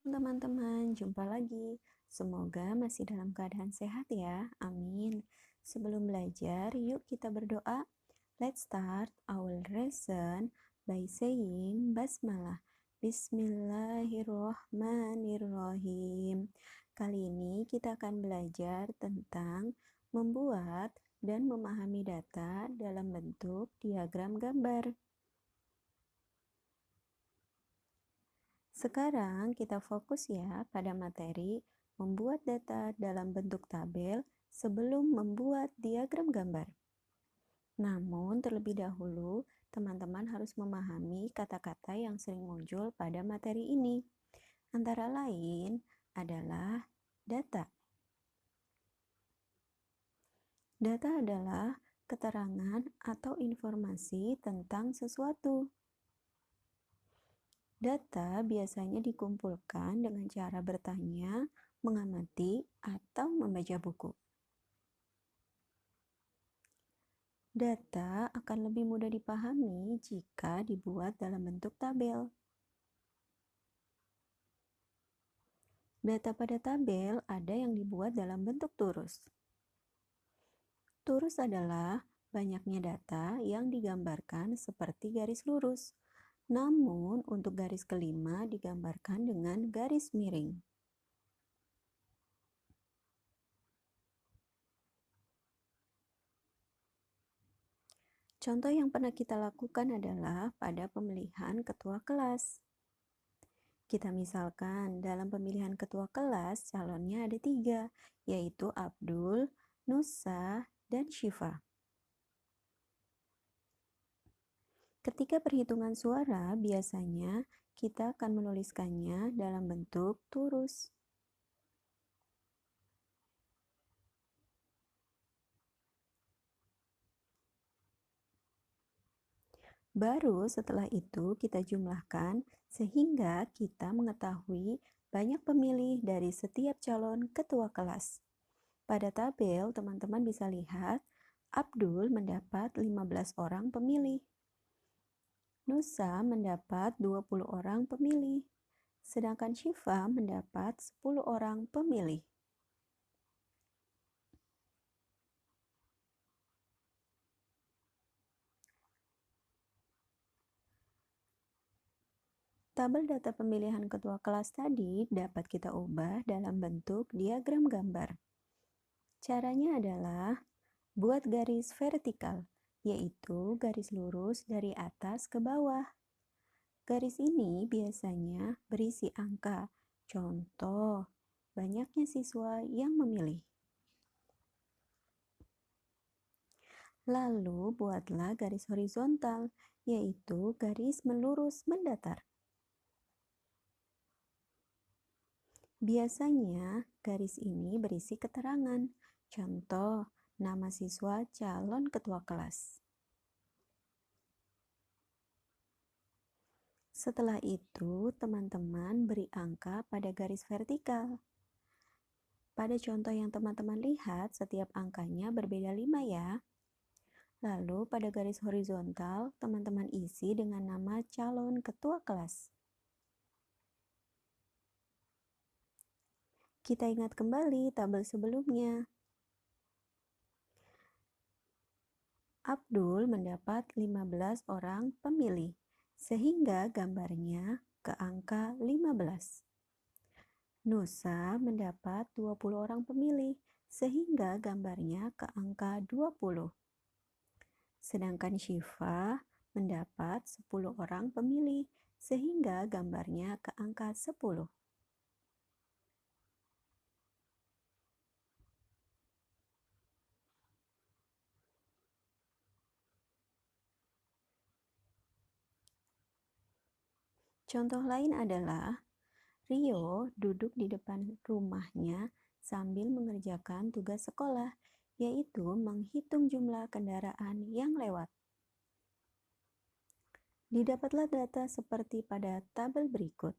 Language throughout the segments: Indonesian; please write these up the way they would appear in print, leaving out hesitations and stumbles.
Teman-teman, jumpa lagi. Semoga masih dalam keadaan sehat ya. Amin. Sebelum belajar, yuk kita berdoa. Let's start our lesson by saying basmalah. Bismillahirrohmanirrohim. Kali ini kita akan belajar tentang membuat dan memahami data dalam bentuk diagram gambar. Sekarang kita fokus ya pada materi membuat data dalam bentuk tabel sebelum membuat diagram gambar. Namun terlebih dahulu, teman-teman harus memahami kata-kata yang sering muncul pada materi ini. Antara lain adalah data. Data adalah keterangan atau informasi tentang sesuatu. Data biasanya dikumpulkan dengan cara bertanya, mengamati, atau membaca buku. Data akan lebih mudah dipahami jika dibuat dalam bentuk tabel. Data pada tabel ada yang dibuat dalam bentuk turus. Turus adalah banyaknya data yang digambarkan seperti garis lurus. Namun, untuk garis kelima digambarkan dengan garis miring. Contoh yang pernah kita lakukan adalah pada pemilihan ketua kelas. Kita misalkan dalam pemilihan ketua kelas calonnya ada 3, yaitu Abdul, Nusa, dan Syifa. Ketika perhitungan suara, biasanya kita akan menuliskannya dalam bentuk turus. Baru setelah itu kita jumlahkan sehingga kita mengetahui banyak pemilih dari setiap calon ketua kelas. Pada tabel, teman-teman bisa lihat Abdul mendapat 15 orang pemilih. Nusa mendapat 20 orang pemilih, sedangkan Syifa mendapat 10 orang pemilih. Tabel data pemilihan ketua kelas tadi dapat kita ubah dalam bentuk diagram gambar. Caranya adalah buat garis vertikal, yaitu garis lurus dari atas ke bawah. Garis ini biasanya berisi angka, contoh, banyaknya siswa yang memilih. Lalu buatlah garis horizontal, yaitu garis melurus mendatar. Biasanya garis ini berisi keterangan, contoh, nama siswa calon ketua kelas. Setelah itu, teman-teman beri angka pada garis vertikal. Pada contoh yang teman-teman lihat, setiap angkanya berbeda 5 ya. Lalu pada garis horizontal, teman-teman isi dengan nama calon ketua kelas. Kita ingat kembali tabel sebelumnya. Abdul mendapat 15 orang pemilih, sehingga gambarnya ke angka 15. Nusa mendapat 20 orang pemilih, sehingga gambarnya ke angka 20. Sedangkan Syifa mendapat 10 orang pemilih, sehingga gambarnya ke angka 10. Contoh lain adalah Rio duduk di depan rumahnya sambil mengerjakan tugas sekolah, yaitu menghitung jumlah kendaraan yang lewat. Didapatlah data seperti pada tabel berikut.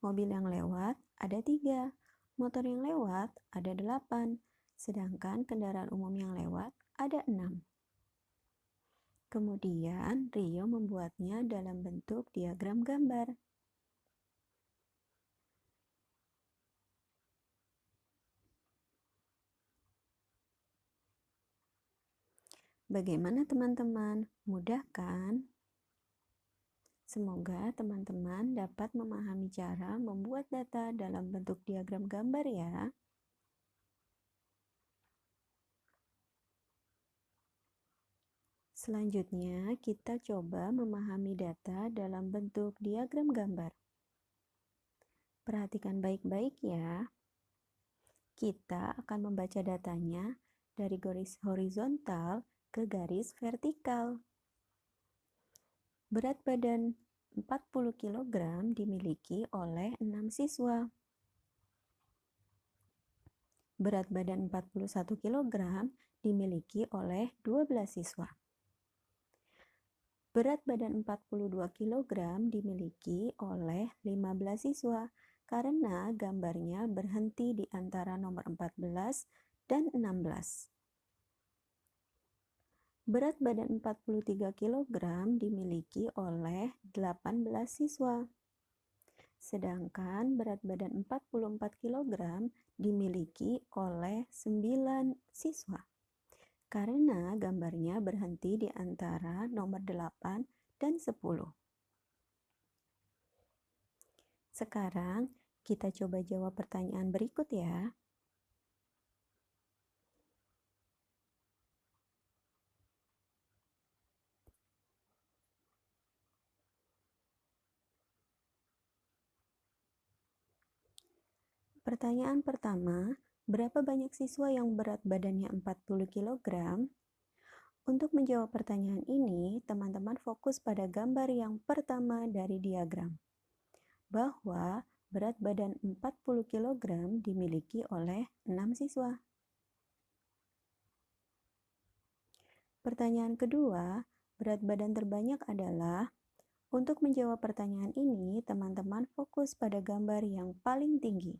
Mobil yang lewat ada 3, motor yang lewat ada 8, sedangkan kendaraan umum yang lewat ada 6. Kemudian, Rio membuatnya dalam bentuk diagram gambar. Bagaimana teman-teman? Mudah kan? Semoga teman-teman dapat memahami cara membuat data dalam bentuk diagram gambar ya. Selanjutnya, kita coba memahami data dalam bentuk diagram gambar. Perhatikan baik-baik ya. Kita akan membaca datanya dari garis horizontal ke garis vertikal. Berat badan 40 kg dimiliki oleh 6 siswa. Berat badan 41 kg dimiliki oleh 12 siswa. Berat badan 42 kg dimiliki oleh 15 siswa karena gambarnya berhenti di antara nomor 14 dan 16. Berat badan 43 kg dimiliki oleh 18 siswa. Sedangkan berat badan 44 kg dimiliki oleh 9 siswa. Karena gambarnya berhenti di antara nomor 8 dan 10. Sekarang kita coba jawab pertanyaan berikut ya. Pertanyaan pertama, berapa banyak siswa yang berat badannya 40 kg? Untuk menjawab pertanyaan ini, teman-teman fokus pada gambar yang pertama dari diagram, bahwa berat badan 40 kg dimiliki oleh 6 siswa. Pertanyaan kedua, berat badan terbanyak adalah. Untuk menjawab pertanyaan ini, teman-teman fokus pada gambar yang paling tinggi,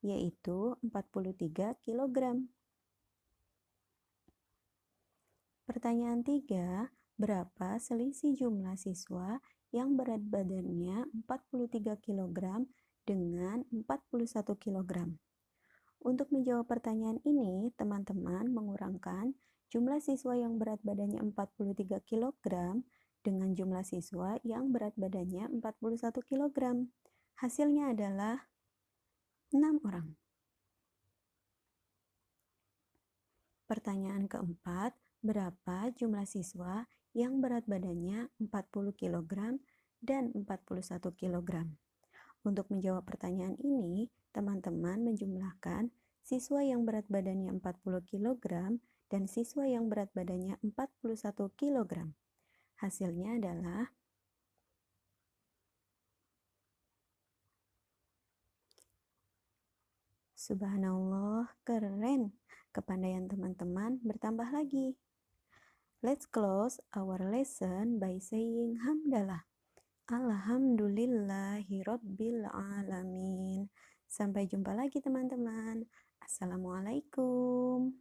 yaitu 43 kg. Pertanyaan 3, berapa selisih jumlah siswa yang berat badannya 43 kg dengan 41 kg? Untuk menjawab pertanyaan ini, teman-teman mengurangkan jumlah siswa yang berat badannya 43 kg dengan jumlah siswa yang berat badannya 41 kg. Hasilnya adalah 6 orang. Pertanyaan keempat, berapa jumlah siswa yang berat badannya 40 kg dan 41 kg? Untuk menjawab pertanyaan ini, teman-teman menjumlahkan siswa yang berat badannya 40 kg dan siswa yang berat badannya 41 kg. Hasilnya adalah Subhanallah, keren. Kepandaian teman-teman bertambah lagi. Let's close our lesson by saying hamdalah. Alhamdulillahirabbil alamin. Sampai jumpa lagi teman-teman. Assalamualaikum.